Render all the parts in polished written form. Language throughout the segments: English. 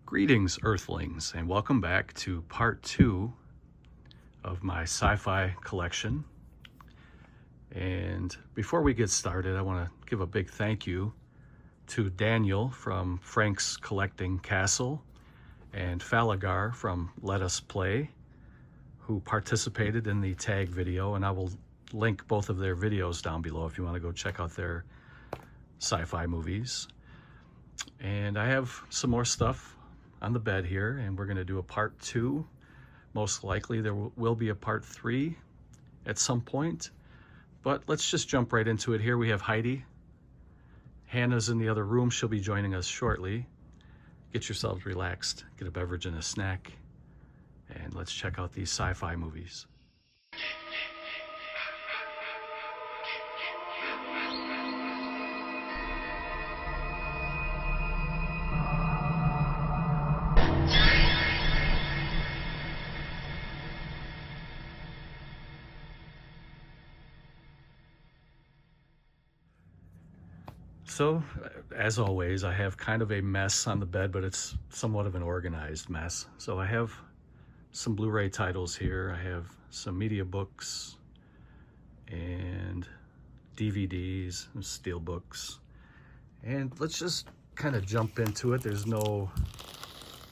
Greetings, Earthlings, and welcome back to part 2 of my sci-fi collection. And before we get started, I want to give a big thank you to Daniel from Frank's Collecting Castle and Falagar from Let Us Play, who participated in the tag video, and I will link both of their videos down below if you want to go check out their sci-fi movies. And I have some more stuff on the bed here, and we're going to do a part 2. Most likely there will be a part 3 at some point, but let's just jump right into it. Here we have Heidi. Hannah's in the other room. She'll be joining us shortly. Get yourselves relaxed, get a beverage and a snack, and let's check out these sci-fi movies. So, as always, I have kind of a mess on the bed, but it's somewhat of an organized mess. So I have some Blu-ray titles here. I have some media books and DVDs and steelbooks. And let's just kind of jump into it. There's no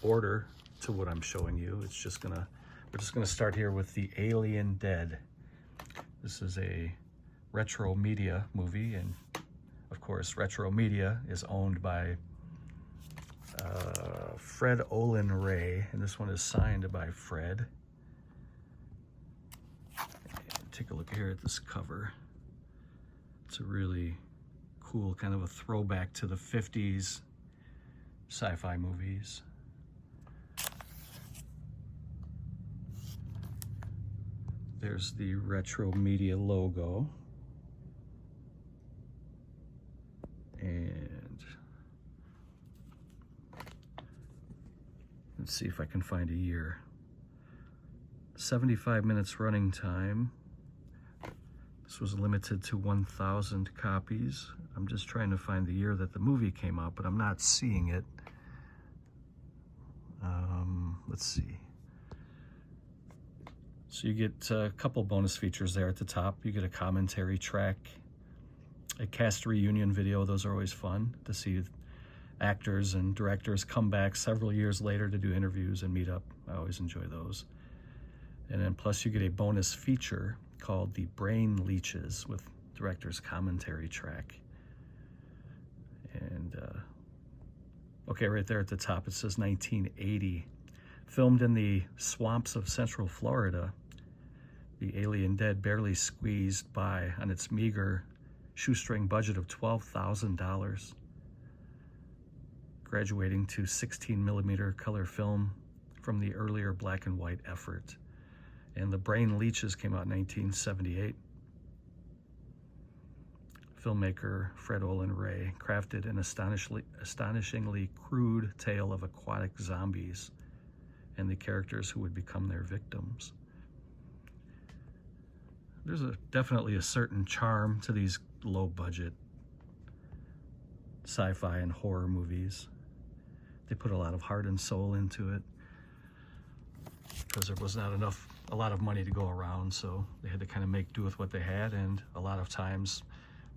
order to what I'm showing you. We're just gonna start here with The Alien Dead. This is a retro media movie, and of course, Retro Media is owned by Fred Olin Ray, and this one is signed by Fred. And take a look here at this cover. It's a really cool kind of a throwback to the 50s sci-fi movies. There's the Retro Media logo. And let's see if I can find a year. 75 minutes running time. This was limited to 1,000 copies. I'm just trying to find the year that the movie came out, but I'm not seeing it. Let's see. So you get a couple bonus features there at the top. You get a commentary track, a cast reunion video. Those are always fun to see actors and directors come back several years later to do interviews and meet up. I always enjoy those. And then plus you get a bonus feature called The Brain Leeches with director's commentary track. And okay, right there at the top it says 1980. Filmed in the swamps of Central Florida, The Alien Dead barely squeezed by on its meager shoestring budget of $12,000, graduating to 16mm color film from the earlier black and white effort. And The Brain Leeches came out in 1978. Filmmaker Fred Olin Ray crafted an astonishingly crude tale of aquatic zombies and the characters who would become their victims. There's definitely a certain charm to these low-budget sci-fi and horror movies. They put a lot of heart and soul into it because there was not a lot of money to go around, so they had to kind of make do with what they had, and a lot of times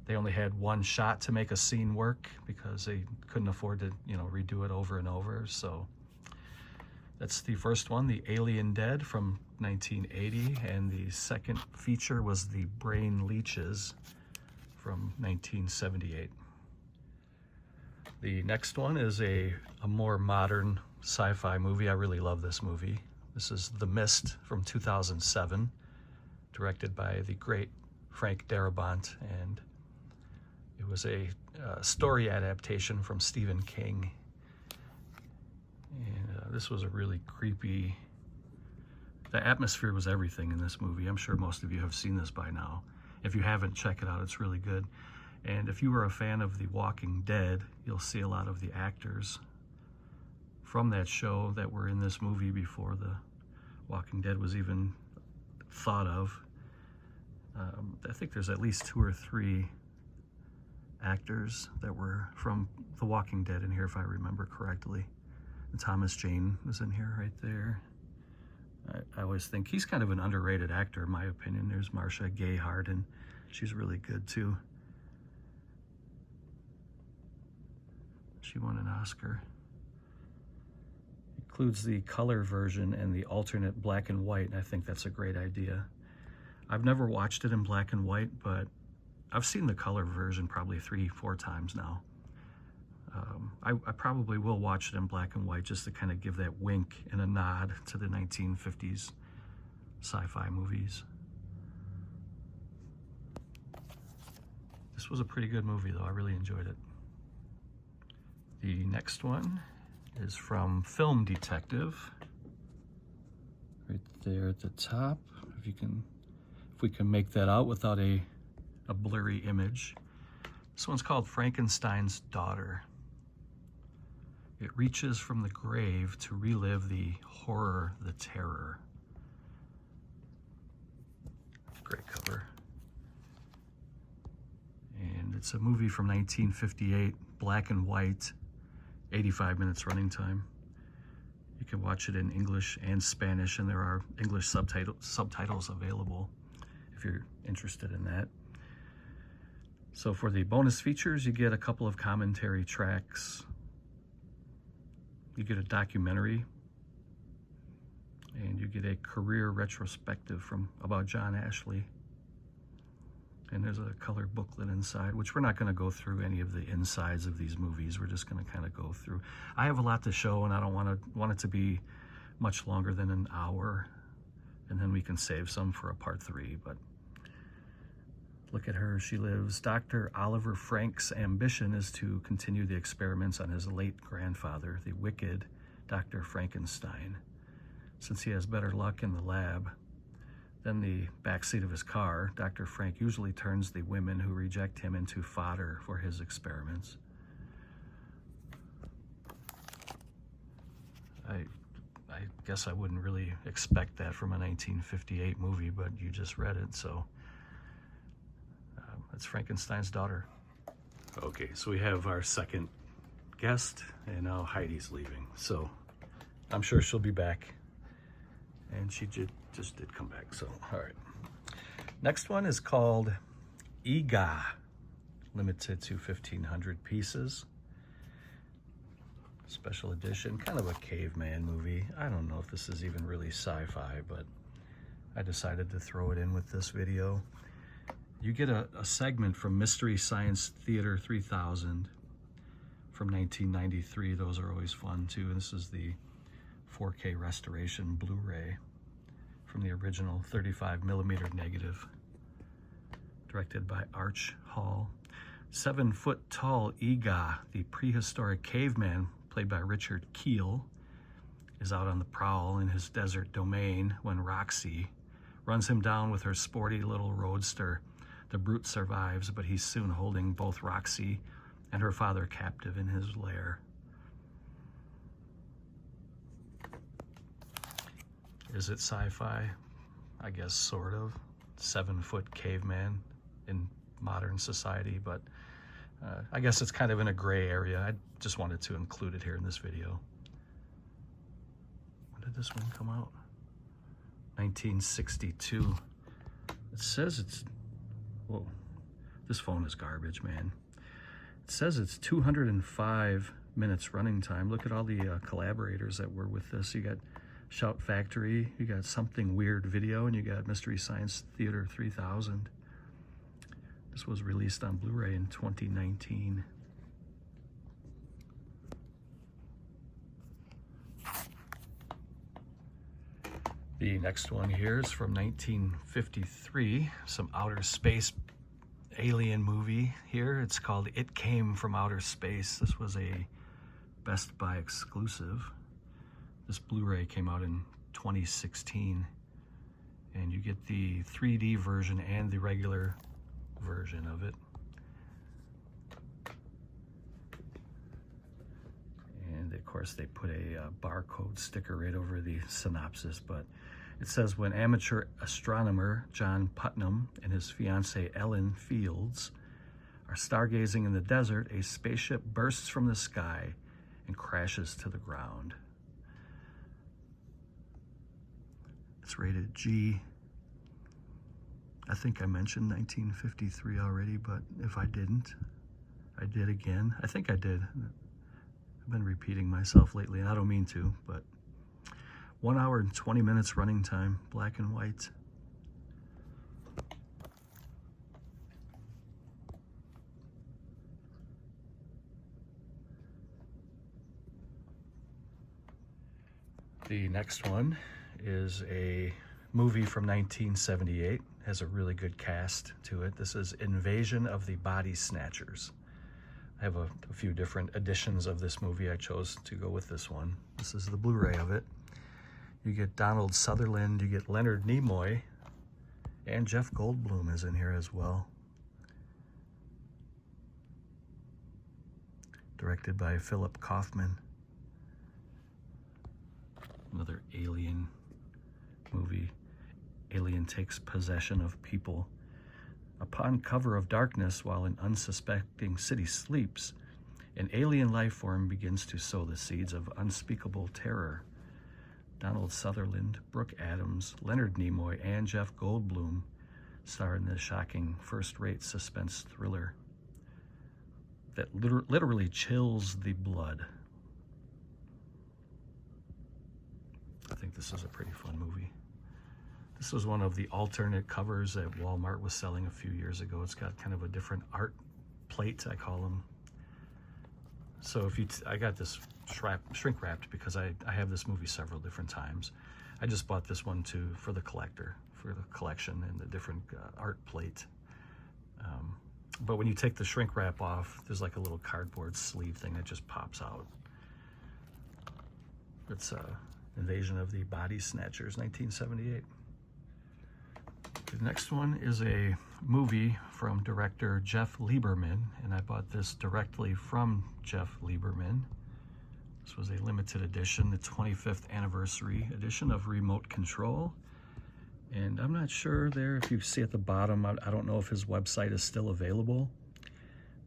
they only had one shot to make a scene work because they couldn't afford to, redo it over and over. So that's the first one, The Alien Dead from 1980, and the second feature was The Brain Leeches from 1978. The next one is a more modern sci-fi movie. I really love this movie. This is The Mist from 2007, directed by the great Frank Darabont, and it was a story adaptation from Stephen King. And this was a really creepy... The atmosphere was everything in this movie. I'm sure most of you have seen this by now. If you haven't, check it out. It's really good. And if you were a fan of The Walking Dead, you'll see a lot of the actors from that show that were in this movie before The Walking Dead was even thought of. I think there's at least 2 or 3 actors that were from The Walking Dead in here, if I remember correctly. Thomas Jane is in here right there. I always think he's kind of an underrated actor in my opinion. There's Marcia Gay Harden. She's really good too. She won an Oscar. Includes the color version and the alternate black and white, and I think that's a great idea. I've never watched it in black and white, but I've seen the color version probably 3-4 times now. I probably will watch it in black and white just to kind of give that wink and a nod to the 1950s sci-fi movies. This was a pretty good movie though, I really enjoyed it. The next one is from Film Detective. Right there at the top, if we can make that out without a blurry image. This one's called Frankenstein's Daughter. It reaches from the grave to relive the horror, the terror. Great cover. And it's a movie from 1958, black and white, 85 minutes running time. You can watch it in English and Spanish, and there are English subtitles available if you're interested in that. So for the bonus features, you get a couple of commentary tracks. You get a documentary, and you get a career retrospective about John Ashley. And there's a color booklet inside, which we're not going to go through any of the insides of these movies. We're just going to kind of go through. I have a lot to show, and I don't want it to be much longer than an hour, and then we can save some for a part 3. But look at her. She lives. Dr. Oliver Frank's ambition is to continue the experiments on his late grandfather, the wicked Dr. Frankenstein. Since he has better luck in the lab than the backseat of his car, Dr. Frank usually turns the women who reject him into fodder for his experiments. I guess I wouldn't really expect that from a 1958 movie, but you just read it, so that's Frankenstein's Daughter. Okay, so we have our second guest, and now Heidi's leaving, so I'm sure she'll be back. And she just did come back, so all right. Next one is called Iga, limited to 1,500 pieces. Special edition, kind of a caveman movie. I don't know if this is even really sci-fi, but I decided to throw it in with this video. You get a segment from Mystery Science Theater 3000 from 1993. Those are always fun too. And this is the 4K restoration Blu-ray from the original 35mm negative, directed by Arch Hall. 7-foot-tall Iga, the prehistoric caveman played by Richard Keel, is out on the prowl in his desert domain when Roxy runs him down with her sporty little roadster. The brute survives, but he's soon holding both Roxy and her father captive in his lair. Is it sci-fi? I guess sort of. 7-foot caveman in modern society, but I guess it's kind of in a gray area. I just wanted to include it here in this video. When did this one come out? 1962. It says it's, whoa, this phone is garbage, man. It says it's 205 minutes running time. Look at all the collaborators that were with this. You got Shout Factory, you got Something Weird Video, and you got Mystery Science Theater 3000. This was released on Blu-ray in 2019. The next one here is from 1953, some outer space alien movie here. It's called It Came from Outer Space. This was a Best Buy exclusive. This Blu-ray came out in 2016, and you get the 3D version and the regular version of it. And of course they put a barcode sticker right over the synopsis, but it says, when amateur astronomer John Putnam and his fiancée Ellen Fields are stargazing in the desert, a spaceship bursts from the sky and crashes to the ground. It's rated G. I think I mentioned 1953 already, but if I didn't, I did again. I think I did. I've been repeating myself lately, and I don't mean to, but 1 hour and 20 minutes running time, black and white. The next one is a movie from 1978. Has a really good cast to it. This is Invasion of the Body Snatchers. I have a few different editions of this movie. I chose to go with this one. This is the Blu-ray of it. You get Donald Sutherland, you get Leonard Nimoy, and Jeff Goldblum is in here as well. Directed by Philip Kaufman. Another alien movie. Alien takes possession of people. Upon cover of darkness, while an unsuspecting city sleeps, an alien life form begins to sow the seeds of unspeakable terror. Donald Sutherland, Brooke Adams, Leonard Nimoy, and Jeff Goldblum star in this shocking first-rate suspense thriller that literally chills the blood. I think this is a pretty fun movie. This was one of the alternate covers that Walmart was selling a few years ago. It's got kind of a different art plate, I call them. So if I got this shrink wrapped because I have this movie several different times. I just bought this one too for the collector, for the collection and the different art plate. But when you take the shrink wrap off, there's like a little cardboard sleeve thing that just pops out. It's Invasion of the Body Snatchers, 1978. The next one is a movie from director Jeff Lieberman, and I bought this directly from Jeff Lieberman. This was a limited edition, the 25th anniversary edition of Remote Control. And I'm not sure there, if you see at the bottom, I don't know if his website is still available,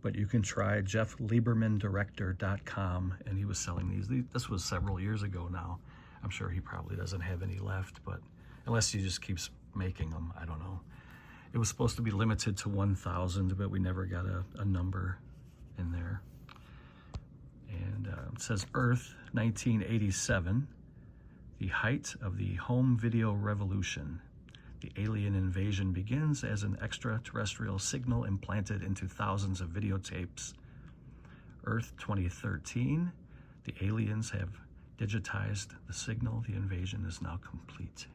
but you can try jeffliebermandirector.com, and he was selling these. This was several years ago now. I'm sure he probably doesn't have any left, but unless he just keeps making them, I don't know. It was supposed to be limited to 1,000, but we never got a number in there. And it says Earth, 1987, the height of the home video revolution. The alien invasion begins as an extraterrestrial signal implanted into thousands of videotapes. Earth, 2013, the aliens have digitized the signal. The invasion is now complete.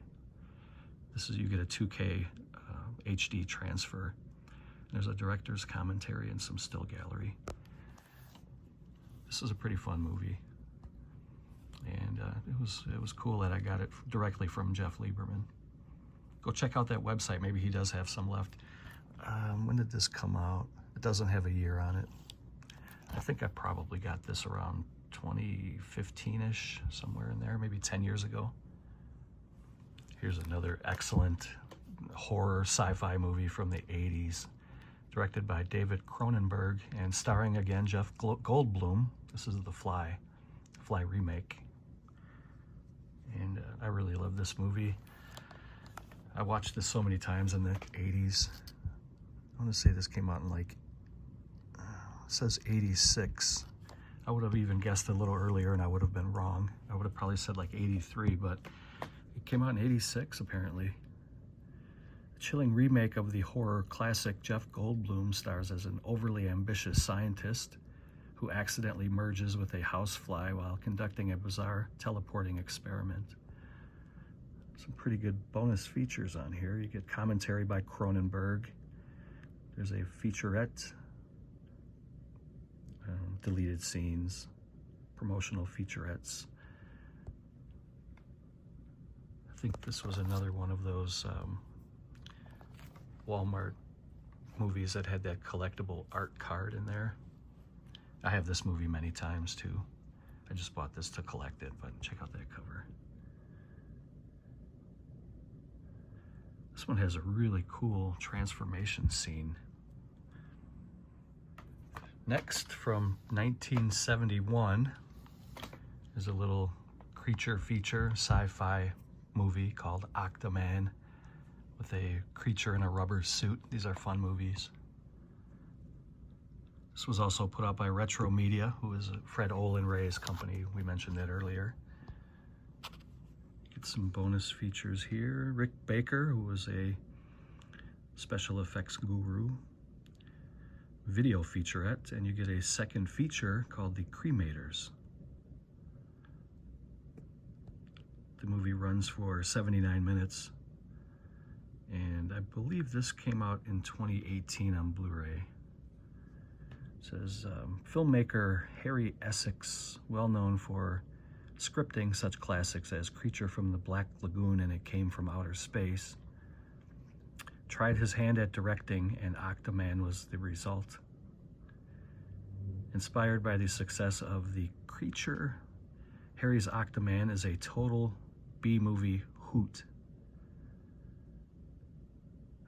This is, you get a 2K HD transfer. There's a director's commentary and some still gallery. This is a pretty fun movie, and it was cool that I got it directly from Jeff Lieberman. Go check out that website. Maybe he does have some left. When did this come out? It doesn't have a year on it. I think I probably got this around 2015-ish, somewhere in there, maybe 10 years ago. Here's another excellent horror sci-fi movie from the 80s, directed by David Cronenberg and starring again Jeff Goldblum. This is The Fly remake. And I really love this movie. I watched this so many times in the 80s. I want to say this came out in like, it says 86. I would have even guessed a little earlier and I would have been wrong. I would have probably said like 83, but it came out in 86 apparently. A chilling remake of the horror classic. Jeff Goldblum stars as an overly ambitious scientist who accidentally merges with a housefly while conducting a bizarre teleporting experiment. Some pretty good bonus features on here. You get commentary by Cronenberg. There's a featurette, deleted scenes, promotional featurettes. I think this was another one of those Walmart movies that had that collectible art card in there. I have this movie many times too. I just bought this to collect it, but check out that cover. This one has a really cool transformation scene. Next, from 1971, There's a little creature feature sci-fi movie called Octto Man with a creature in a rubber suit. These are fun movies. This was also put out by Retro Media, who is Fred Olin Ray's company. We mentioned that earlier. Get some bonus features here. Rick Baker, who was a special effects guru. Video featurette, and you get a second feature called The Cremators. The movie runs for 79 minutes, and I believe this came out in 2018 on Blu-ray. It says, filmmaker Harry Essex, well known for scripting such classics as Creature from the Black Lagoon and It Came from Outer Space, tried his hand at directing, and Octto Man was the result. Inspired by the success of The Creature, Harry's Octto Man is a total B-movie hoot.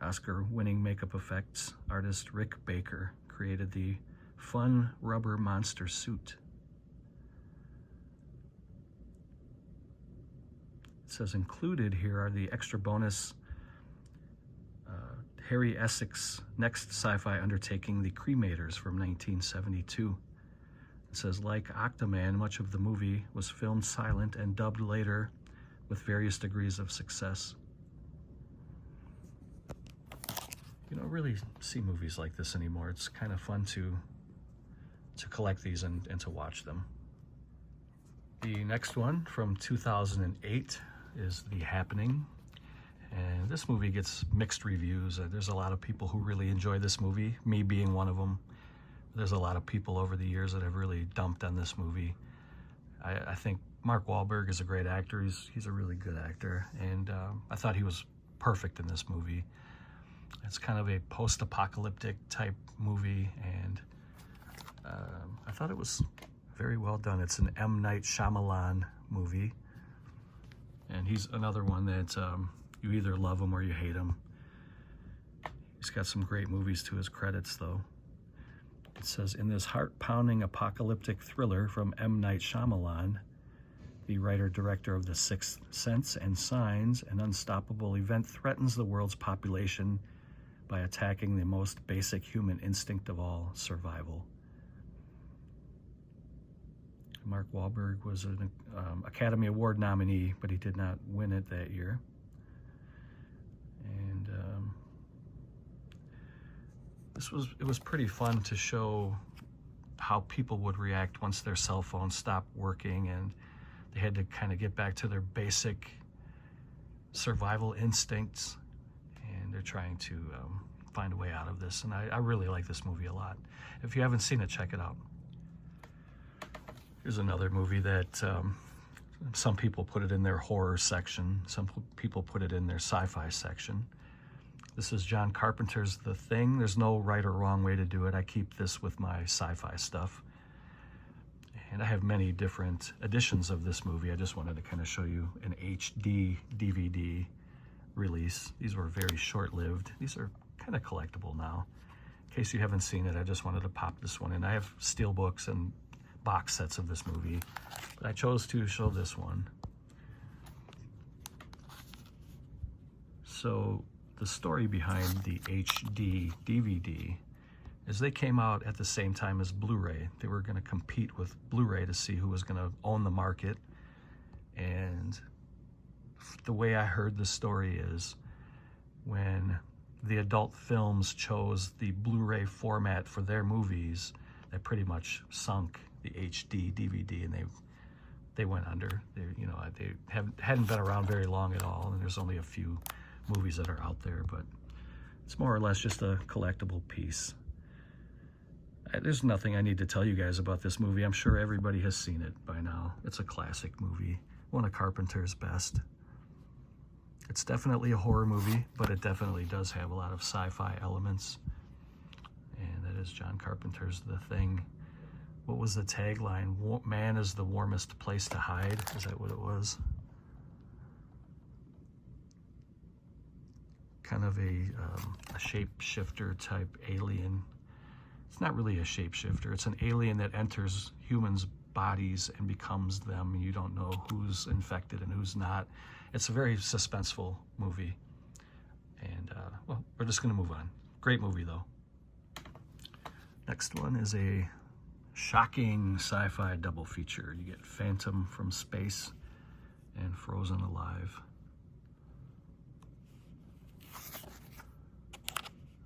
Oscar-winning makeup effects artist Rick Baker created the fun rubber monster suit. It says included here are the extra bonus Harry Essex next sci-fi undertaking, The Cremators from 1972. It says, like Octto Man, much of the movie was filmed silent and dubbed later with various degrees of success. You don't really see movies like this anymore. It's kind of fun to collect these and to watch them. The next one from 2008 is The Happening. And this movie gets mixed reviews. There's a lot of people who really enjoy this movie, me being one of them. There's a lot of people over the years that have really dumped on this movie. I think Mark Wahlberg is a great actor. He's a really good actor. And I thought he was perfect in this movie. It's kind of a post-apocalyptic type movie, and I thought it was very well done. It's an M. Night Shyamalan movie. And he's another one that you either love him or you hate him. He's got some great movies to his credits, though. It says, in this heart-pounding apocalyptic thriller from M. Night Shyamalan, the writer-director of The Sixth Sense and Signs, an unstoppable event threatens the world's population by attacking the most basic human instinct of all, survival. Mark Wahlberg was an Academy Award nominee, but he did not win it that year. And it was pretty fun to show how people would react once their cell phones stopped working and they had to kind of get back to their basic survival instincts, and they're trying to find a way out of this. And I really like this movie a lot. If you haven't seen it, check it out. Here's another movie that some people put it in their horror section. Some people put it in their sci-fi section. This is John Carpenter's The Thing. There's no right or wrong way to do it. I keep this with my sci-fi stuff. And I have many different editions of this movie. I just wanted to kind of show you an HD DVD release. These were very short-lived. These are kind of collectible now. In case you haven't seen it, I just wanted to pop this one in. I have steelbooks and box sets of this movie, but I chose to show this one. So the story behind the HD DVD is they came out at the same time as Blu-ray. They were going to compete with Blu-ray to see who was going to own the market. And the way I heard the story is when the adult films chose the Blu-ray format for their movies, that pretty much sunk the HD DVD, and they went under. They hadn't been around very long at all, and there's only a few movies that are out there, but it's more or less just a collectible piece. There's nothing I need to tell you guys about this movie. I'm sure everybody has seen it by now. It's a classic movie, one of Carpenter's best. It's definitely a horror movie, but it definitely does have a lot of sci-fi elements. And that is John Carpenter's The Thing. What was the tagline? Man is the warmest place to hide. Is that what it was? Kind of a shapeshifter type alien. It's not really a shapeshifter. It's an alien that enters humans' bodies and becomes them, and you don't know who's infected and who's not. It's a very suspenseful movie. And, well, we're just going to move on. Great movie, though. Next one is a shocking sci-fi double feature. You get Phantom from Space and Frozen Alive.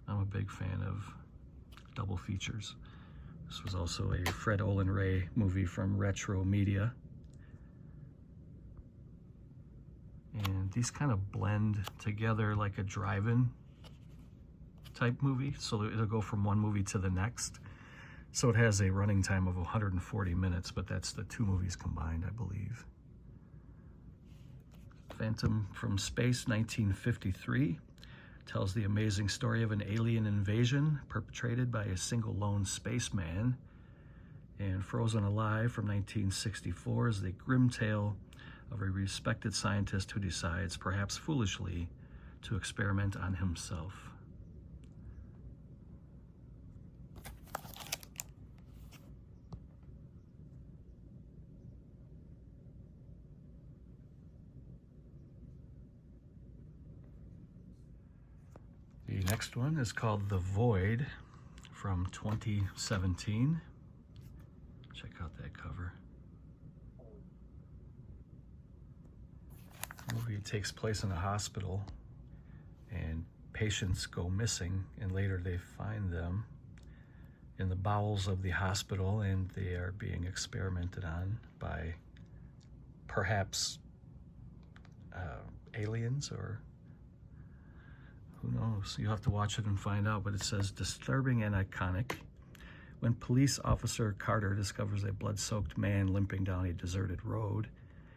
I'm a big fan of double features. This was also a Fred Olen Ray movie from Retro Media. And these kind of blend together like a drive-in type movie. So it'll go from one movie to the next. So it has a running time of 140 minutes, but that's the two movies combined, I believe. Phantom from Space, 1953. Tells the amazing story of an alien invasion perpetrated by a single lone spaceman. And Frozen Alive from 1964 is the grim tale of a respected scientist who decides, perhaps foolishly, to experiment on himself. The next one is called The Void from 2017. Check out that cover. The movie takes place in a hospital, and patients go missing, and later they find them in the bowels of the hospital, and they are being experimented on by perhaps aliens, or who knows? You'll have to watch it and find out, but it says, disturbing and iconic. When police officer Carter discovers a blood-soaked man limping down a deserted road,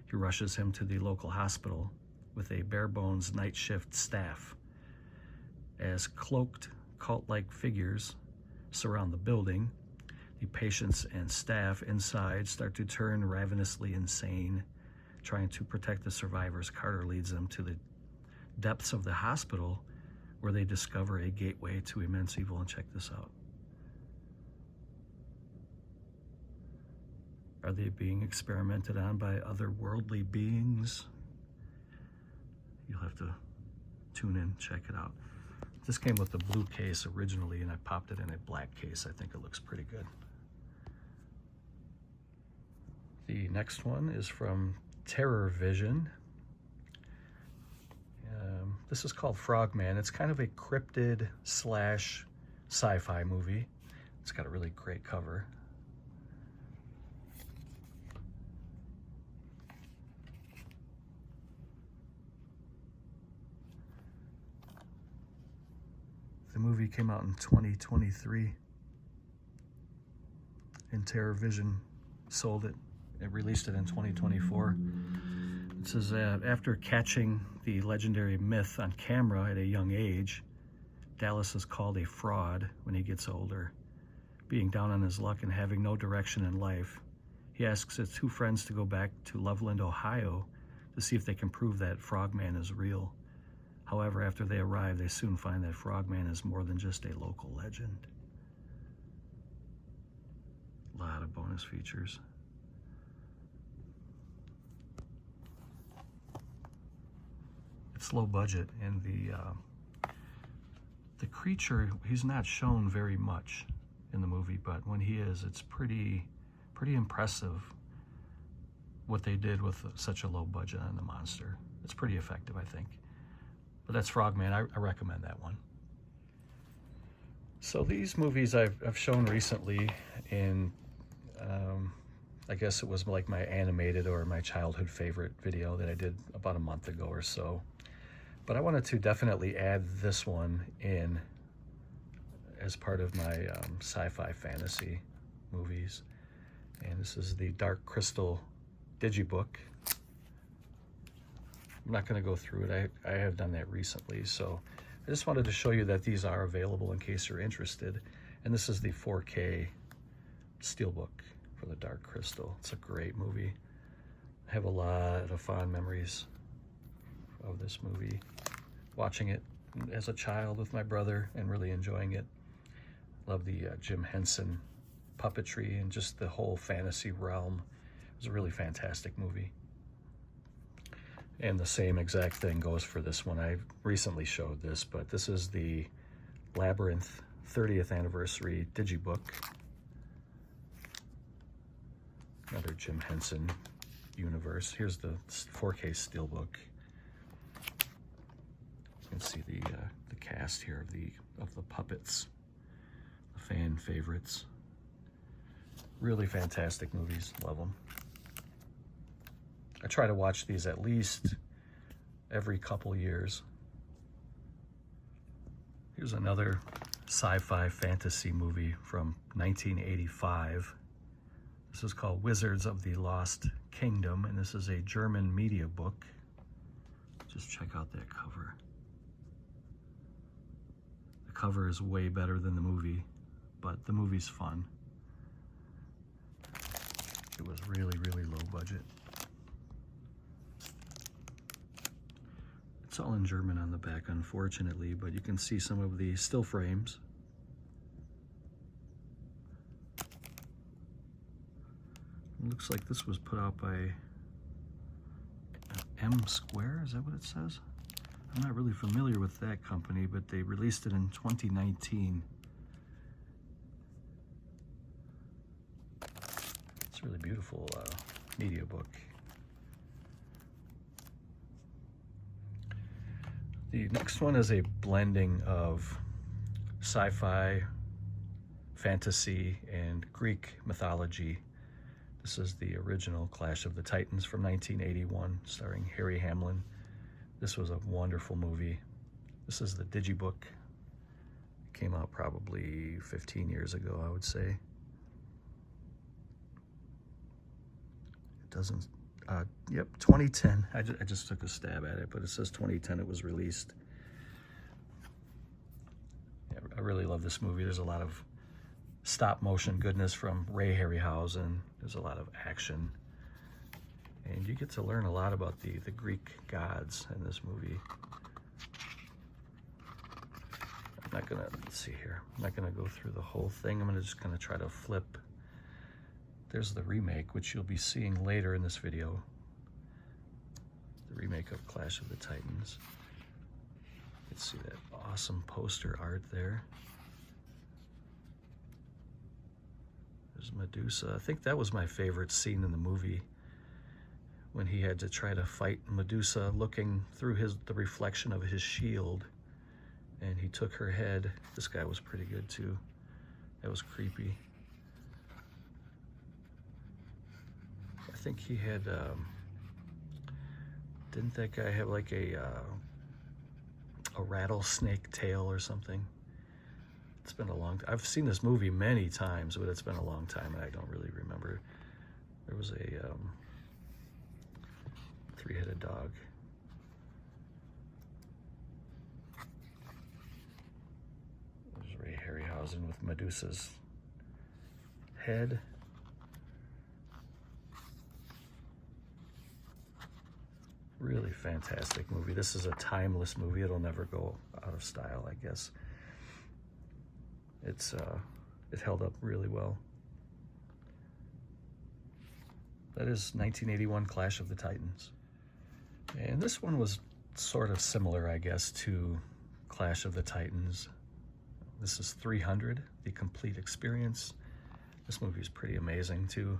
he rushes him to the local hospital with a bare-bones night shift staff. As cloaked, cult-like figures surround the building, the patients and staff inside start to turn ravenously insane. Trying to protect the survivors, Carter leads them to the depths of the hospital, where they discover a gateway to immense evil. And check this out. Are they being experimented on by otherworldly beings? You'll have to tune in, check it out. This came with the blue case originally, and I popped it in a black case. I think it looks pretty good. The next one is from Terror Vision. This is called Frogman. It's kind of a cryptid / sci-fi movie. It's got a really great cover. The movie came out in 2023, and Terror Vision sold it. It released it in 2024. It says that after catching the legendary myth on camera at a young age, Dallas is called a fraud when he gets older. Being down on his luck and having no direction in life, he asks his two friends to go back to Loveland, Ohio to see if they can prove that Frogman is real. However, after they arrive, they soon find that Frogman is more than just a local legend. A lot of bonus features. It's low budget, and the creature, he's not shown very much in the movie, but when he is, it's pretty impressive what they did with such a low budget on the monster. It's pretty effective, I think. But that's Frogman. I recommend that one. So these movies I've shown recently in, I guess it was like my animated or my childhood favorite video that I did about a month ago or so. But I wanted to definitely add this one in as part of my sci-fi fantasy movies. And this is the Dark Crystal Digibook. I'm not going to go through it. I have done that recently. So I just wanted to show you that these are available in case you're interested. And this is the 4K Steelbook for the Dark Crystal. It's a great movie. I have a lot of fond memories of this movie, watching it as a child with my brother and really enjoying it. Love the Jim Henson puppetry and just the whole fantasy realm. It was a really fantastic movie. And the same exact thing goes for this one. I recently showed this, but this is the Labyrinth 30th Anniversary Digibook. Another Jim Henson universe. Here's the 4K steelbook. You can see the cast here of the puppets, the fan favorites. Really fantastic movies. Love them. I try to watch these at least every couple years. Here's another sci-fi fantasy movie from 1985. This is called Wizards of the Lost Kingdom, and this is a German media book. Just check out that cover. The cover is way better than the movie, but the movie's fun. It was really, really low budget. It's all in German on the back, unfortunately, but you can see some of the still frames. It looks like this was put out by M Square, is that what it says? I'm not really familiar with that company, but they released it in 2019. It's a really beautiful media book. The next one is a blending of sci-fi, fantasy, and Greek mythology. This is the original Clash of the Titans from 1981, starring Harry Hamlin. This was a wonderful movie. This is the Digibook. It came out probably 15 years ago, I would say. It doesn't, yep, 2010. I just took a stab at it, but it says 2010 it was released. Yeah, I really love this movie. There's a lot of stop motion goodness from Ray Harryhausen. There's a lot of action. And you get to learn a lot about the Greek gods in this movie. I'm not gonna, let's see here. I'm not gonna go through the whole thing. I'm just gonna try to flip. There's the remake, which you'll be seeing later in this video. The remake of Clash of the Titans. You can see that awesome poster art there. There's Medusa. I think that was my favorite scene in the movie, when he had to try to fight Medusa looking through the reflection of his shield, and he took her head. This guy was pretty good too. That was creepy. I think he had, didn't that guy have like a rattlesnake tail or something? It's been a long time. I've seen this movie many times, but it's been a long time and I don't really remember. There was a three-headed dog. There's Ray Harryhausen with Medusa's head. Really fantastic movie. This is a timeless movie. It'll never go out of style, I guess. It held up really well. That is 1981 Clash of the Titans. And this one was sort of similar, I guess, to Clash of the Titans. This is 300, The Complete Experience. This movie is pretty amazing, too.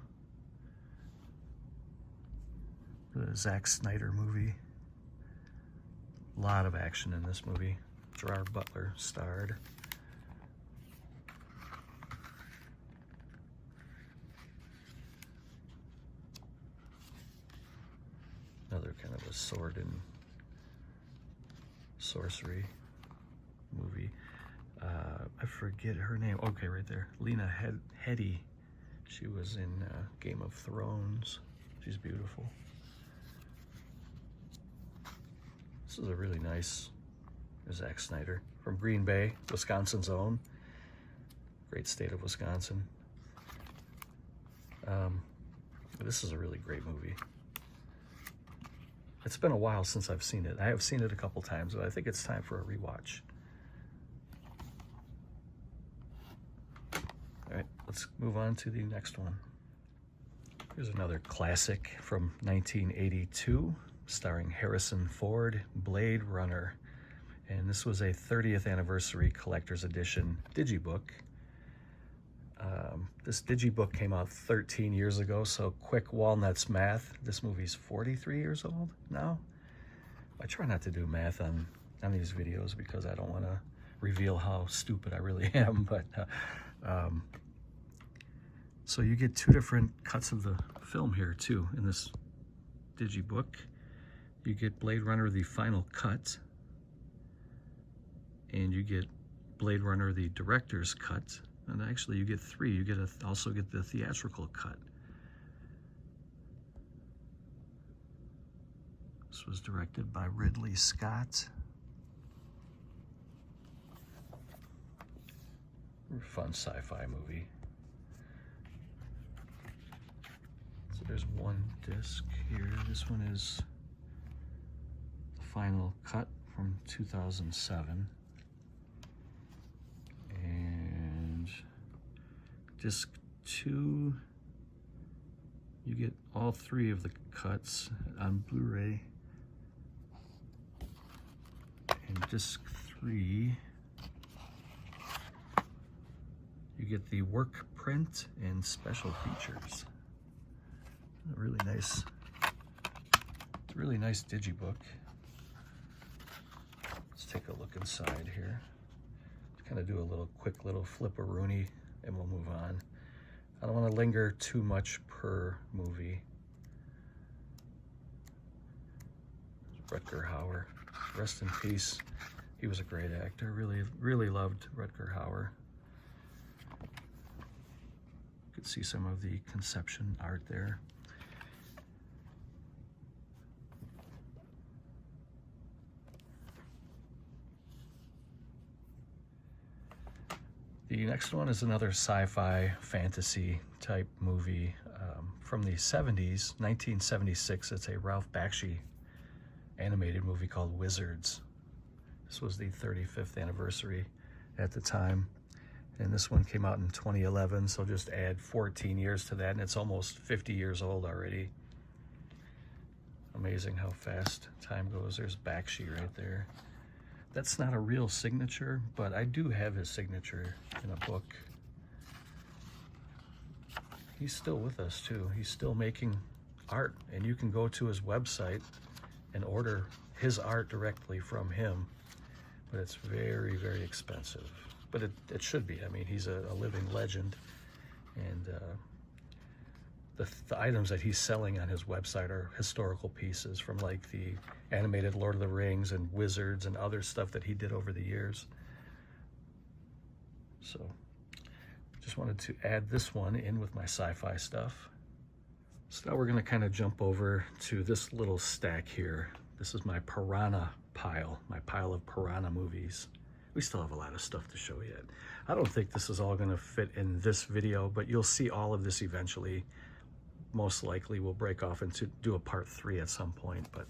The Zack Snyder movie. A lot of action in this movie. Gerard Butler starred. Another kind of a sword and sorcery movie. I forget her name. Okay, right there. Lena Headey. She was in Game of Thrones. She's beautiful. This is a really nice Zack Snyder from Green Bay, Wisconsin's own. Great state of Wisconsin. This is a really great movie. It's been a while since I've seen it. I have seen it a couple times, but I think it's time for a rewatch. All right, let's move on to the next one. Here's another classic from 1982, starring Harrison Ford, Blade Runner. And this was a 30th anniversary collector's edition digibook. This digibook came out 13 years ago, so quick walnuts math. This movie's 43 years old now. I try not to do math on these videos because I don't want to reveal how stupid I really am, but so you get two different cuts of the film here too in this digibook. You get Blade Runner the final cut, and you get Blade Runner the director's cut, and actually you get three. You get also get the theatrical cut. This was directed by Ridley Scott. Fun sci-fi movie. So there's one disc here. This one is the final cut from 2007. And disc 2, you get all three of the cuts on Blu-ray. And disc 3, you get the work print and special features. A really nice digibook. Let's take a look inside here. Kind of do a quick little flip-a-rooney, and we'll move on. I don't want to linger too much per movie. Rutger Hauer, rest in peace. He was a great actor. Really loved Rutger Hauer. You could see some of the conception art there. The next one is another sci-fi fantasy type movie from the 70s, 1976. It's a Ralph Bakshi animated movie called Wizards. This was the 35th anniversary at the time. And this one came out in 2011, so just add 14 years to that, and it's almost 50 years old already. Amazing how fast time goes. There's Bakshi right there. That's not a real signature, but I do have his signature in a book. He's still with us too. He's still making art, and you can go to his website and order his art directly from him, but it's very, very expensive. But it should be. I mean, he's a living legend, and the items that he's selling on his website are historical pieces from like the animated Lord of the Rings and Wizards and other stuff that he did over the years. So just wanted to add this one in with my sci-fi stuff. So now we're going to kind of jump over to this little stack here. This is my Piranha pile, my pile of Piranha movies. We still have a lot of stuff to show yet. I don't think this is all going to fit in this video, but you'll see all of this eventually. Most likely we'll break off and do a part 3 at some point. But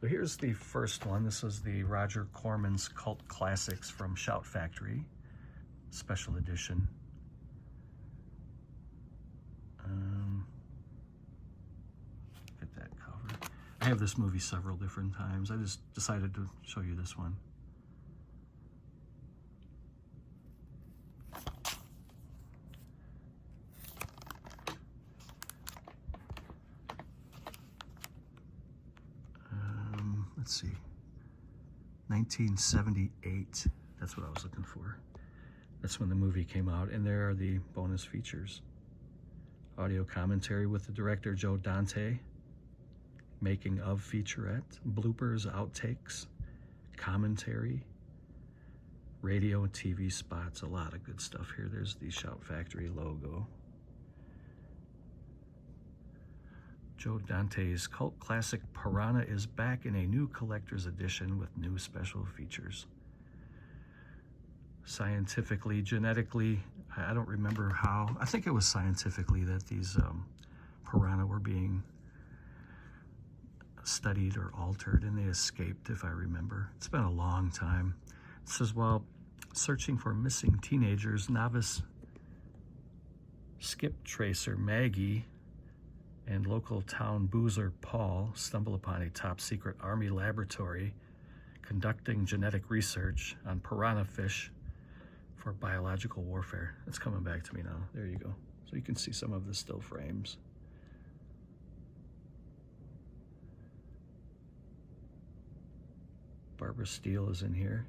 so here's the first one. This is the Roger Corman's Cult Classics from Shout Factory, special edition. Get that cover. I have this movie several different times. I just decided to show you this one. Let's see, 1978, that's what I was looking for. That's when the movie came out, and there are the bonus features. Audio commentary with the director Joe Dante, making of featurette, bloopers, outtakes, commentary, radio and TV spots, a lot of good stuff here. There's the Shout Factory logo. Joe Dante's cult classic Piranha is back in a new collector's edition with new special features. Scientifically, genetically, I don't remember how. I think it was scientifically that these piranha were being studied or altered, and they escaped, if I remember. It's been a long time. It says, while searching for missing teenagers, novice Skip Tracer Maggie and local town boozer Paul stumble upon a top-secret Army laboratory conducting genetic research on piranha fish for biological warfare. It's coming back to me now. There you go. So you can see some of the still frames. Barbara Steele is in here.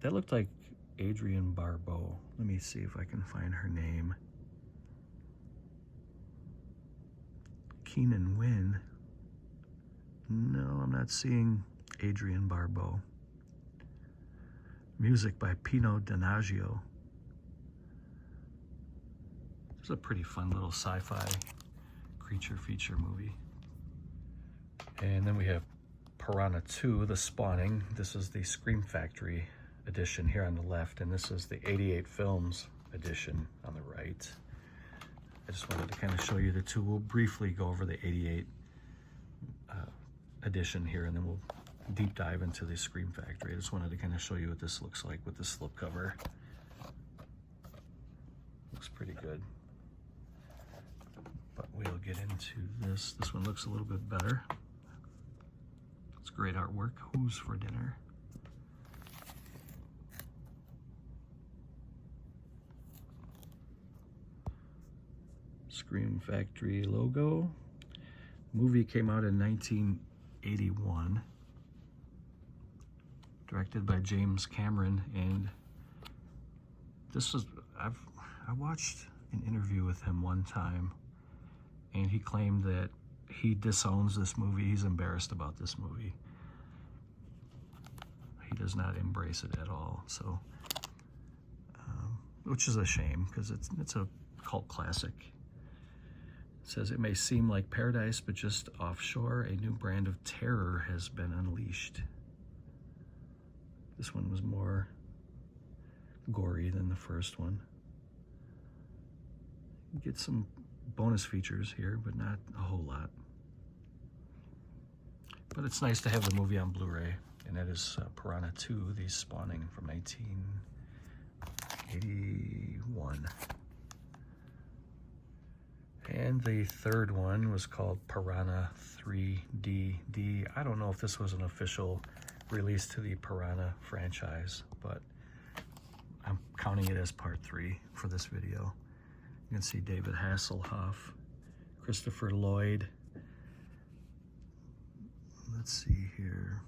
That looked like Adrienne Barbeau. Let me see if I can find her name. Keenan Wynn. No, I'm not seeing Adrienne Barbeau. Music by Pino Donaggio. This is a pretty fun little sci-fi creature feature movie. And then we have Piranha 2, The Spawning. This is the Scream Factory edition here on the left, and this is the 88 Films edition on the right. I just wanted to kind of show you the two. We'll briefly go over the 88 edition here, and then we'll deep dive into the Scream Factory. I just wanted to kind of show you what this looks like with the slipcover. Looks pretty good. But we'll get into this. This one looks a little bit better. It's great artwork. Who's for dinner? Scream Factory logo. Movie came out in 1981. Directed by James Cameron, and this was, I watched an interview with him one time, and he claimed that he disowns this movie. He's embarrassed about this movie. He does not embrace it at all. So, which is a shame because it's a cult classic. It says, it may seem like paradise, but just offshore, a new brand of terror has been unleashed. This one was more gory than the first one. You get some bonus features here, but not a whole lot. But it's nice to have the movie on Blu-ray, and that is Piranha 2, The Spawning from 1981. And the third one was called Piranha 3DD. I don't know if this was an official release to the Piranha franchise, but I'm counting it as part 3 for this video. You can see David Hasselhoff, Christopher Lloyd. Let's see here.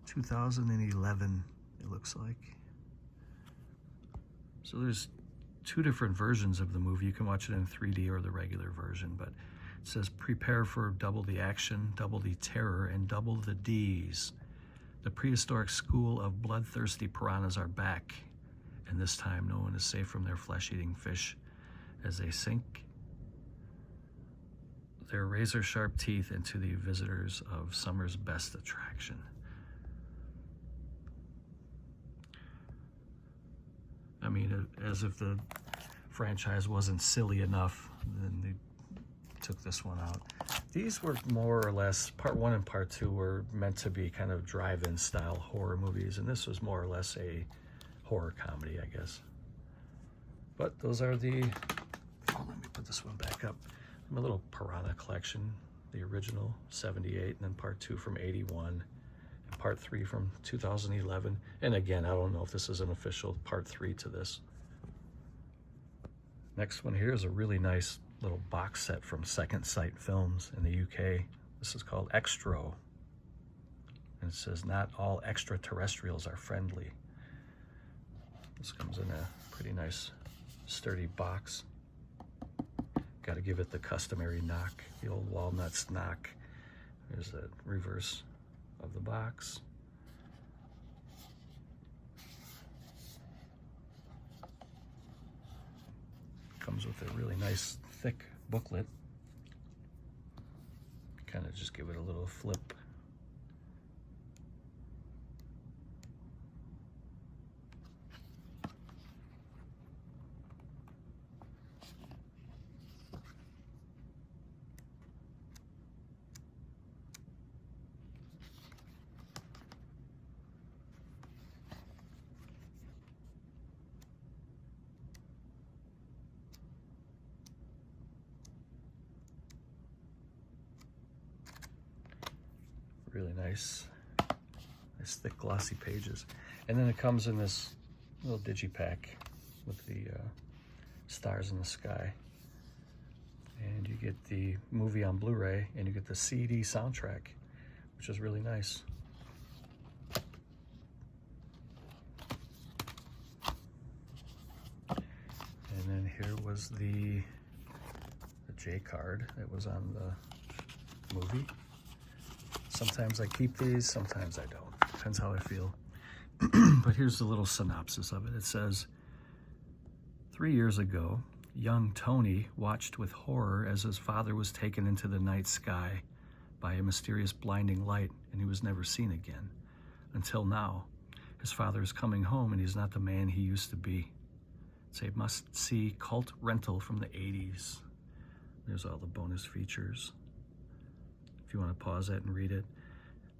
2011, it looks like. So there's 2 different versions of the movie. You can watch it in 3D or the regular version, but it says, prepare for double the action, double the terror, and double the D's. The prehistoric school of bloodthirsty piranhas are back, and this time no one is safe from their flesh-eating fish as they sink their razor-sharp teeth into the visitors of summer's best attraction. I mean, as if the franchise wasn't silly enough, then they took this one out. These were more or less, part 1 and part 2 were meant to be kind of drive-in style horror movies, and this was more or less a horror comedy, I guess. But those are the, oh, let me put this one back up. My little Piranha collection, the original 78, and then part 2 from 81, and part 3 from 2011. And again, I don't know if this is an official part 3 to this. Next one here is a really nice little box set from Second Sight Films in the UK. This is called Extro. And it says, not all extraterrestrials are friendly. This comes in a pretty nice, sturdy box. Got to give it the customary knock, the old walnuts knock. There's the reverse of the box. Comes with a really nice thick booklet. Kind of just give it a little flip. nice. Nice thick glossy pages. And then it comes in this little digipack with the stars in the sky. And you get the movie on Blu-ray, and you get the CD soundtrack, which is really nice. And then here was the J card that was on the movie. Sometimes I keep these, sometimes I don't. Depends how I feel. But here's the little synopsis of it. It says, 3 years ago, young Tony watched with horror as his father was taken into the night sky by a mysterious blinding light, and he was never seen again. Until now, his father is coming home and he's not the man he used to be. It's a must-see cult rental from the 80s. There's all the bonus features. If you want to pause that and read it.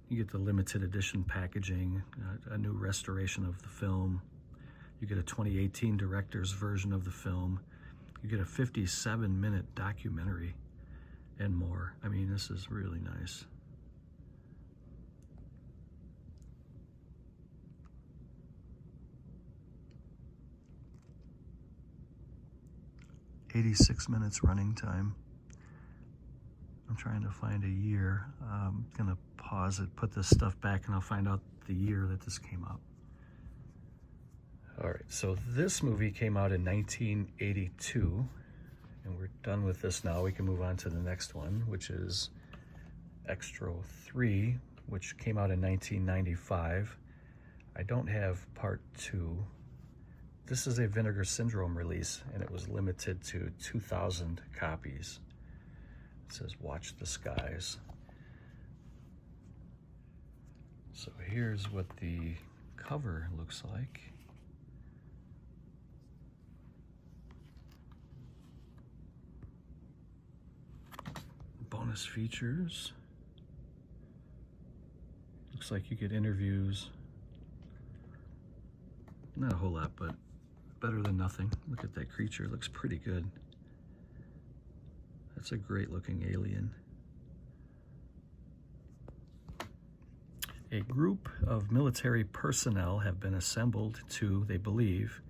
You get the limited edition packaging, a new restoration of the film. You get a 2018 director's version of the film. You get a 57-minute documentary and more. I mean, this is really nice. "86 minutes running time." I'm trying to find a year. I'm gonna pause it, put this stuff back, and I'll find out the year that this came out. All right, so this movie came out in 1982, and we're done with this now. We can move on to the next one, which is Extro 3, which came out in 1995. I don't have part 2. This is a Vinegar Syndrome release, and it was limited to 2,000 copies. It says, "Watch the Skies." So here's what the cover looks like. Bonus features. Looks like you get interviews. Not a whole lot, but better than nothing. Look at that creature, it looks pretty good. That's a great looking alien. A group of military personnel have been assembled to, they believe,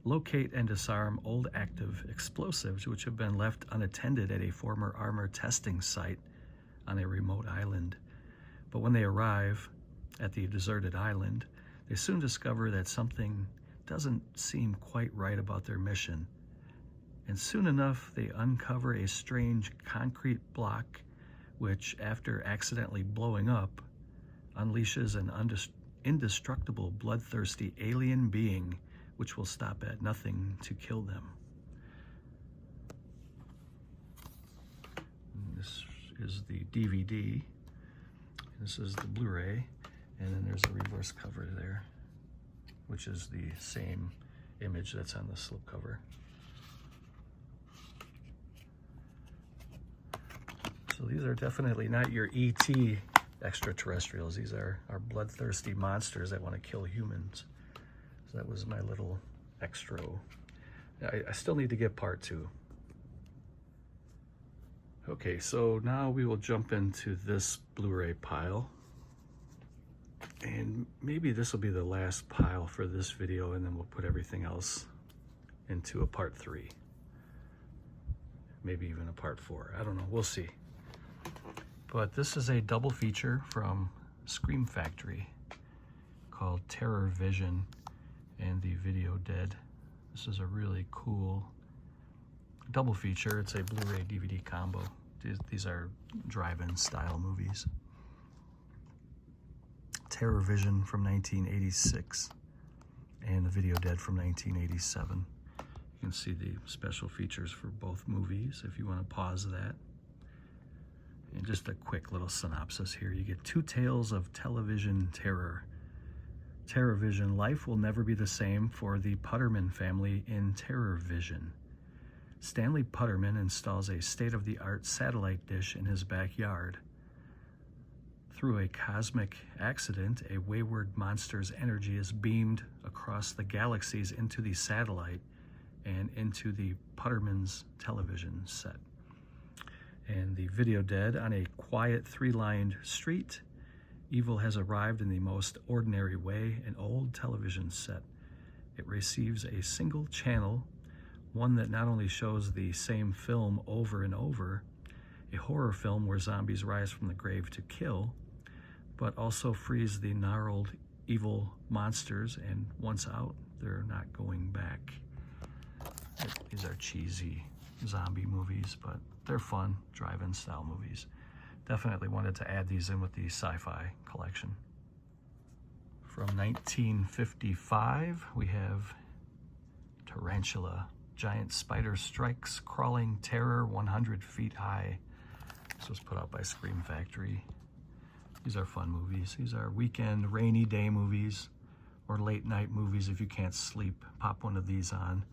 locate and disarm old active explosives which have been left unattended at a former armor testing site on a remote island. But when they arrive at the deserted island, they soon discover that something doesn't seem quite right about their mission. And soon enough, they uncover a strange concrete block which, after accidentally blowing up, unleashes an indestructible, bloodthirsty alien being which will stop at nothing to kill them. And this is the DVD. This is the Blu-ray, and then there's a reverse cover there, which is the same image that's on the slipcover. So these are definitely not your E.T. extraterrestrials. These are bloodthirsty monsters that want to kill humans. So that was my little Extro. I still need to get part 2. Okay, so now we will jump into this Blu-ray pile. And maybe this will be the last pile for this video, and then we'll put everything else into a part 3. Maybe even a part 4. I don't know, we'll see. But this is a double feature from Scream Factory called Terror Vision and the Video Dead. This is a really cool double feature. It's a Blu-ray DVD combo. These are drive-in style movies. Terror Vision from 1986 and The Video Dead from 1987. You can see the special features for both movies if you want to pause that. And just a quick little synopsis here. You get 2 tales of television terror. Terror Vision: life will never be the same for the Putterman family in Terror Vision. Stanley Putterman installs a state-of-the-art satellite dish in his backyard. Through a cosmic accident, a wayward monster's energy is beamed across the galaxies into the satellite and into the Putterman's television set. And The Video Dead: on a quiet 3-lined street, Evil has arrived in the most ordinary way, an old television set. It receives a single channel, one that not only shows the same film over and over, a horror film where zombies rise from the grave to kill, but also frees the gnarled evil monsters, and once out, they're not going back. These are cheesy zombie movies, but they're fun drive-in style movies. Definitely wanted to add these in with the Sci-Fi collection. From 1955, we have Tarantula. Giant spider strikes, crawling terror 100 feet high. This was put out by Scream Factory. These are fun movies. These are weekend, rainy day movies, or late night movies if you can't sleep. Pop one of these on.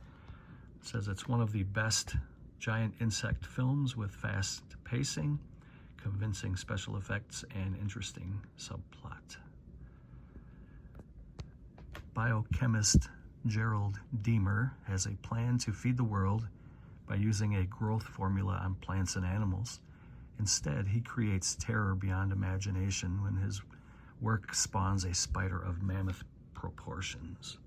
It says it's one of the best giant insect films with fast pacing, convincing special effects, and interesting subplot. Biochemist Gerald Deemer has a plan to feed the world by using a growth formula on plants and animals. Instead, he creates terror beyond imagination when his work spawns a spider of mammoth proportions.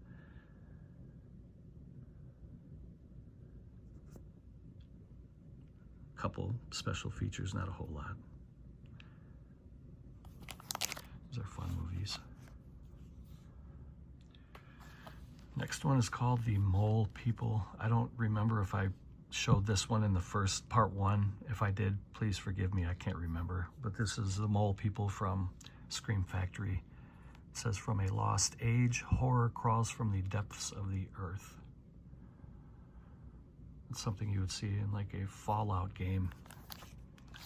Couple special features, not a whole lot. These are fun movies. Next one is called The Mole People. I don't remember if I showed this one in the first part one. If I did, please forgive me, I can't remember. But this is The Mole People from Scream Factory. It says, from a lost age, horror crawls from the depths of the earth. It's something you would see in like a Fallout game.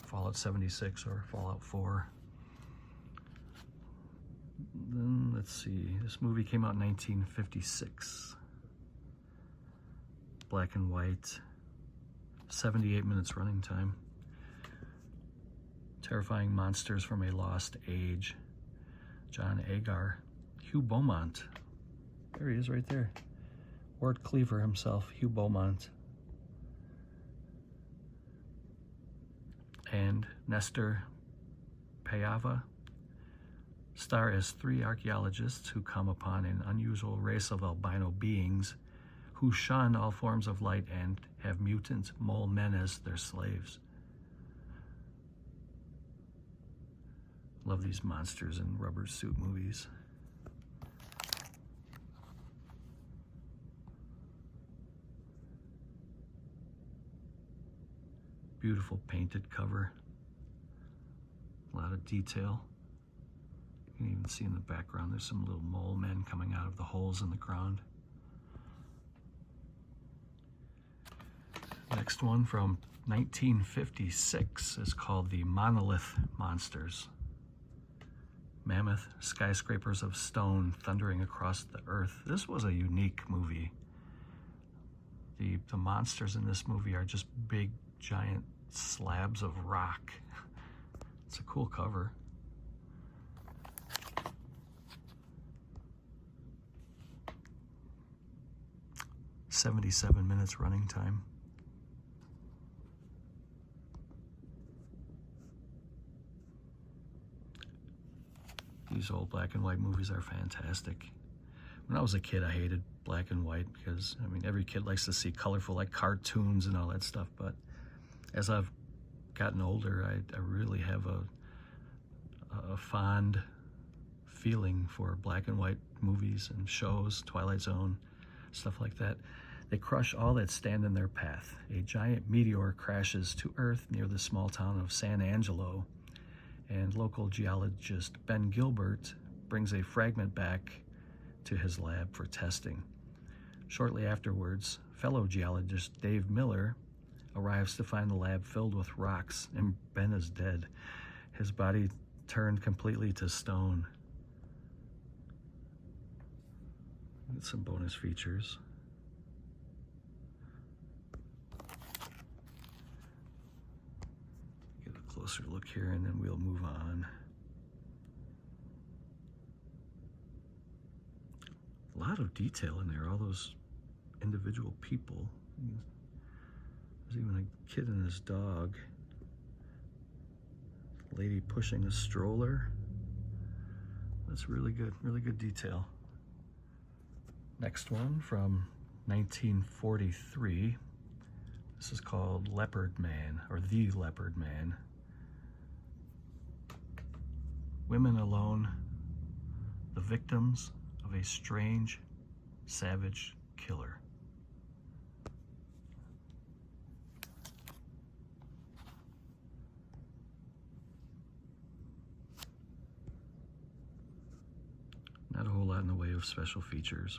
Fallout 76 or Fallout 4. Then let's see, this movie came out in 1956. Black and white, 78 minutes running time. Terrifying monsters from a lost age. John Agar, Hugh Beaumont. There he is right there. Ward Cleaver himself, Hugh Beaumont. And Nestor Payava star as three archaeologists who come upon an unusual race of albino beings who shun all forms of light and have mutant mole men as their slaves. Love these monsters in rubber suit movies. Beautiful painted cover. A lot of detail. You can even see in the background there's some little mole men coming out of the holes in the ground. Next one from 1956 is called The Monolith Monsters. Mammoth skyscrapers of stone thundering across the earth. This was a unique movie. The monsters in this movie are just big, giant slabs of rock. It's a cool cover. "77 minutes running time. These old black and white movies are fantastic. When I was a kid, I hated black and white because, I mean, every kid likes to see colorful, like cartoons and all that stuff. But as I've gotten older, I really have a fond feeling for black and white movies and shows, Twilight Zone, stuff like that. They crush all that stand in their path. A giant meteor crashes to Earth near the small town of San Angelo, and local geologist Ben Gilbert brings a fragment back to his lab for testing. Shortly afterwards, fellow geologist Dave Miller arrives to find the lab filled with rocks, and Ben is dead. His body turned completely to stone. Get some bonus features. Get a closer look here and then we'll move on. A lot of detail in there, all those individual people. There's even a kid and his dog. Lady pushing a stroller. That's really good detail. Next one from 1943. This is called Leopard Man, or The Leopard Man. Women alone, the victims of a strange, savage killer. Not a whole lot in the way of special features.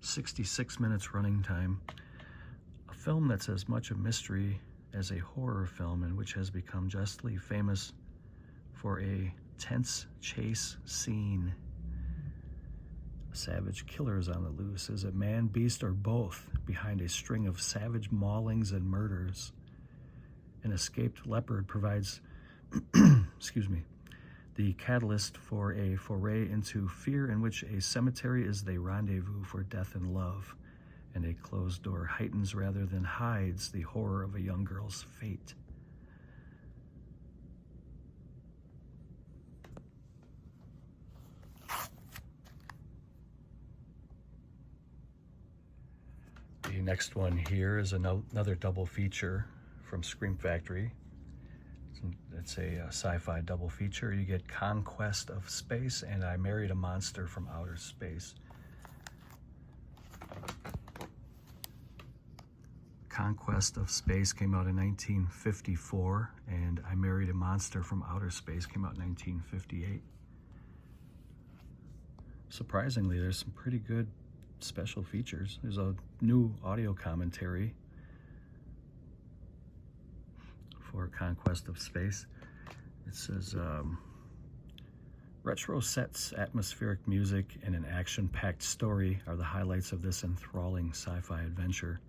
66 minutes running time. A film that's as much a mystery as a horror film, and which has become justly famous for a tense chase scene. A savage killer is on the loose. Is it man, beast, or both behind a string of savage maulings and murders? An escaped leopard provides excuse me, the catalyst for a foray into fear, in which a cemetery is the rendezvous for death and love, and a closed door heightens rather than hides the horror of a young girl's fate. The next one here is another double feature from Scream Factory. It's a sci-fi double feature. You get Conquest of Space and I Married a Monster from Outer Space. Conquest of Space came out in 1954, and I Married a Monster from Outer Space came out in 1958. Surprisingly, there's some pretty good special features. There's a new audio commentary for Conquest of Space. It says, retro sets, atmospheric music, and an action-packed story are the highlights of this enthralling sci-fi adventure.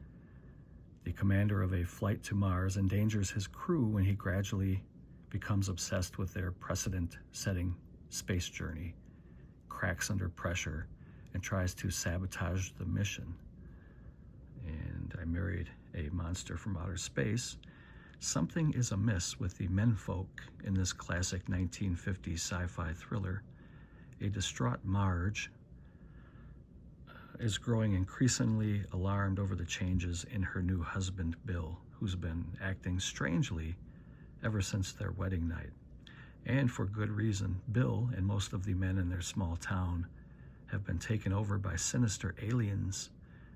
The commander of a flight to Mars endangers his crew when he gradually becomes obsessed with their precedent-setting space journey, cracks under pressure, and tries to sabotage the mission. And I Married a Monster from Outer Space. Something is amiss with the menfolk in this classic 1950s sci-fi thriller. A distraught Marge is growing increasingly alarmed over the changes in her new husband, Bill, who's been acting strangely ever since their wedding night. And for good reason. Bill and most of the men in their small town have been taken over by sinister aliens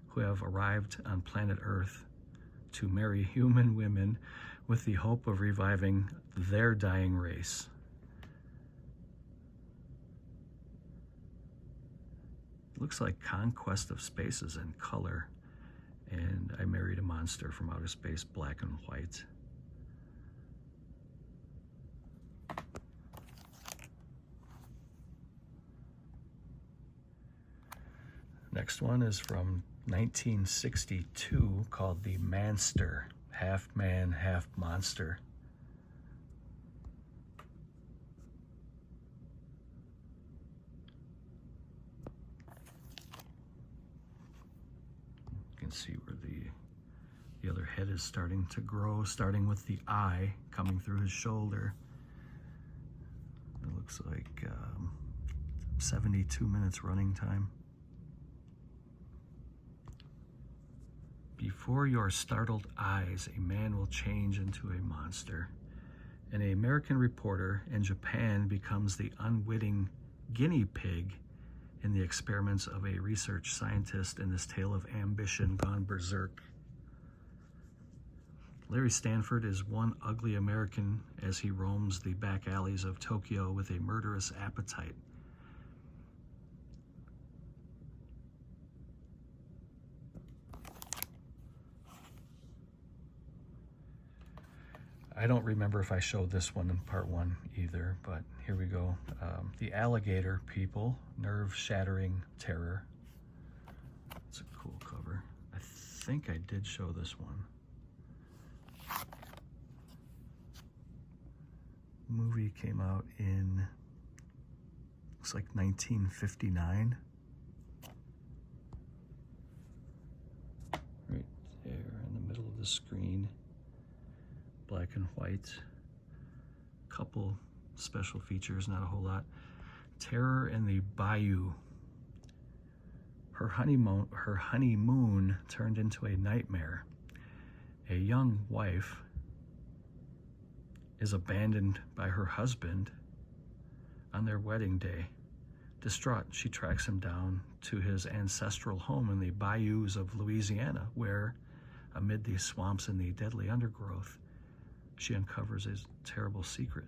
who have arrived on planet Earth to marry human women with the hope of reviving their dying race. It looks like Conquest of Space is in color, and I Married a Monster from Outer Space, black and white. Next one is from 1962, called The Manster, half man, half monster. You can see where the other head is starting to grow, starting with the eye coming through his shoulder. It looks like 72 minutes running time. Before your startled eyes, a man will change into a monster. An American reporter in Japan becomes the unwitting guinea pig in the experiments of a research scientist in this tale of ambition gone berserk. Larry Stanford is one ugly American as he roams the back alleys of Tokyo with a murderous appetite. I don't remember if I showed this one in part 1 either, but here we go. The Alligator People, nerve-shattering terror. It's a cool cover. I think I did show this one. Movie came out in, looks like 1959. Right there in the middle of the screen. Black and white. Couple special features, not a whole lot. Terror in the Bayou. Her honeymoon turned into a nightmare. A young wife is abandoned by her husband on their wedding day. Distraught, she tracks him down to his ancestral home in the bayous of Louisiana, where, amid the swamps and the deadly undergrowth, she uncovers his terrible secret.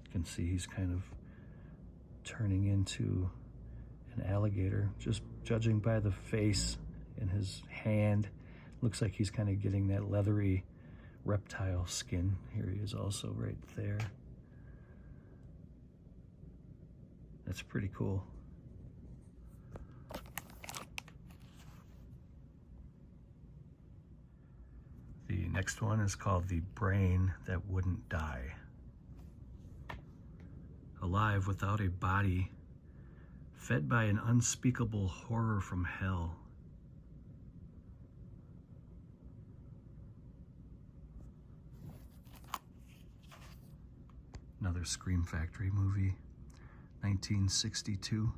You can see he's kind of turning into an alligator, just judging by the face in his hand. Looks like he's kind of getting that leathery reptile skin. Here he is also right there. That's pretty cool. The next one is called The Brain That Wouldn't Die. Alive without a body, fed by an unspeakable horror from hell. Another Scream Factory movie, 1962.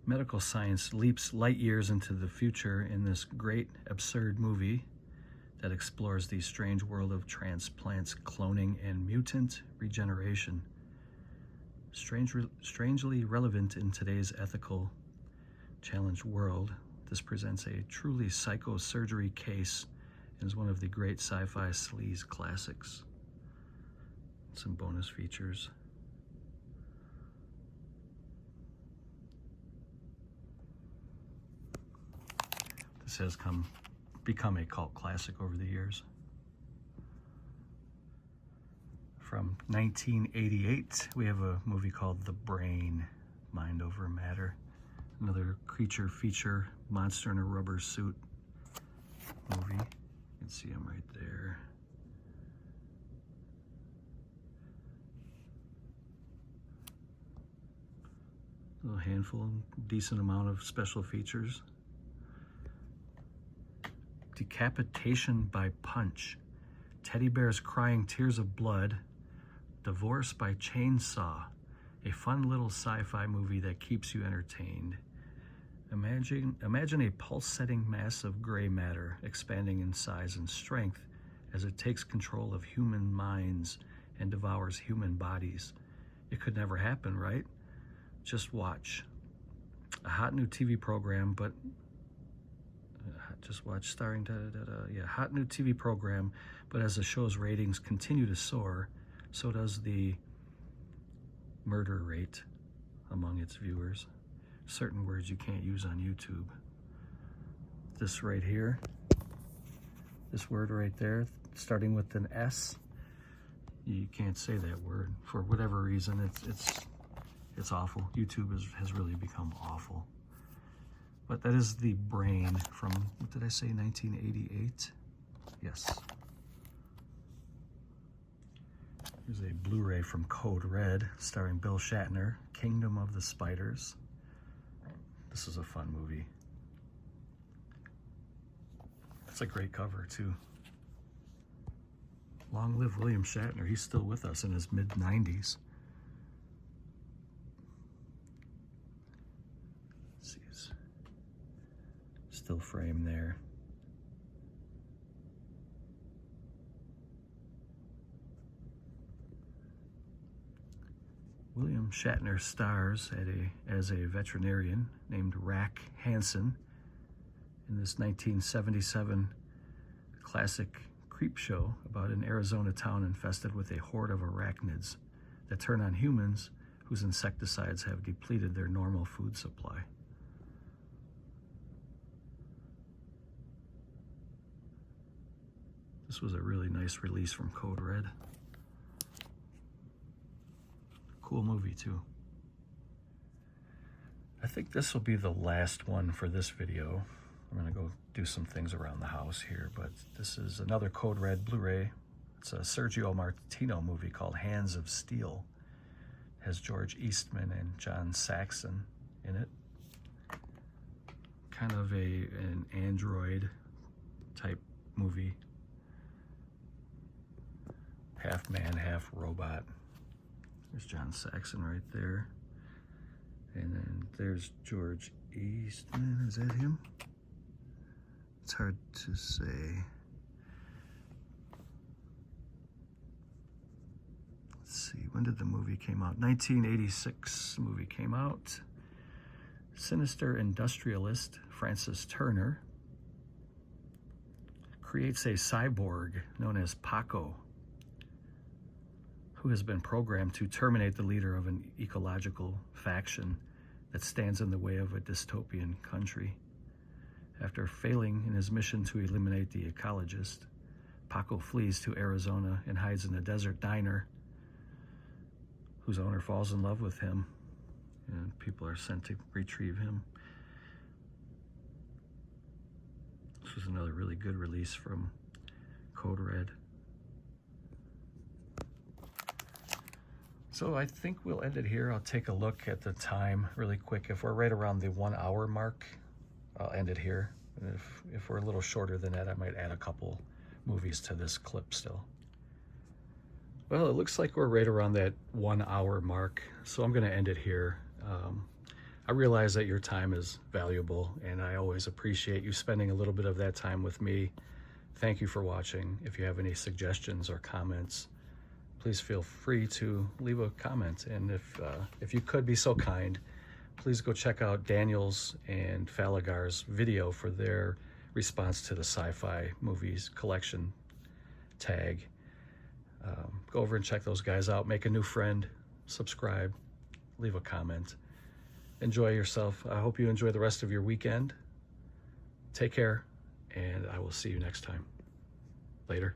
Medical science leaps light years into the future in this great, absurd movie that explores the strange world of transplants, cloning, and mutant regeneration. Strangely relevant in today's ethical challenged world, this presents a truly psychosurgery case and is one of the great sci-fi sleaze classics. Some bonus features. This has become a cult classic over the years. From 1988, we have a movie called The Brain, Mind Over Matter. Another creature feature, monster in a rubber suit movie. You can see him right there. A little handful, decent amount of special features. Decapitation by punch. Teddy bears crying tears of blood. Divorce by chainsaw. A fun little sci-fi movie that keeps you entertained. Imagine a pulsating mass of gray matter expanding in size and strength as it takes control of human minds and devours human bodies. It could never happen, right? Just watch. A hot new TV program, but just watch starring hot new TV program, but as the show's ratings continue to soar, so does the murder rate among its viewers. Certain words you can't use on YouTube. This right here, this word right there, starting with an S, you can't say that word for whatever reason. It's awful. YouTube has really become awful. But that is The Brain from, what did I say, 1988? Yes. Here's a Blu-ray from Code Red, starring Bill Shatner, Kingdom of the Spiders. This is a fun movie. It's a great cover, too. Long live William Shatner. He's still with us in his mid-90s. See, he's still framed there. William Shatner stars as a veterinarian named Rack Hansen in this 1977 classic creep show about an Arizona town infested with a horde of arachnids that turn on humans whose insecticides have depleted their normal food supply. This was a really nice release from Code Red. Cool movie too. I think this will be the last one for this video. I'm gonna go do some things around the house here, but this is another Code Red Blu-ray It's a Sergio Martino movie called Hands of Steel. It has George Eastman and John Saxon in it. Kind of an android type movie. Half man, half robot. There's John Saxon right there. And then there's George Eastman. Is that him? It's hard to say. Let's see, when did the movie came out? 1986, the movie came out. Sinister industrialist Francis Turner creates a cyborg known as Paco, who has been programmed to terminate the leader of an ecological faction that stands in the way of a dystopian country. After failing in his mission to eliminate the ecologist, Paco flees to Arizona and hides in a desert diner, whose owner falls in love with him, and people are sent to retrieve him. This was another really good release from Code Red. So I think we'll end it here. I'll take a look at the time really quick. If we're right around the 1 hour mark, I'll end it here. And if we're a little shorter than that, I might add a couple movies to this clip still. Well, it looks like we're right around that 1 hour mark, so I'm gonna end it here. I realize that your time is valuable, and I always appreciate you spending a little bit of that time with me. Thank you for watching. If you have any suggestions or comments, please feel free to leave a comment. And if you could be so kind, please go check out Daniel's and Falagar's video for their response to the Sci-Fi movies collection tag. Go over and check those guys out. Make a new friend, subscribe, leave a comment. Enjoy yourself. I hope you enjoy the rest of your weekend. Take care, and I will see you next time. Later.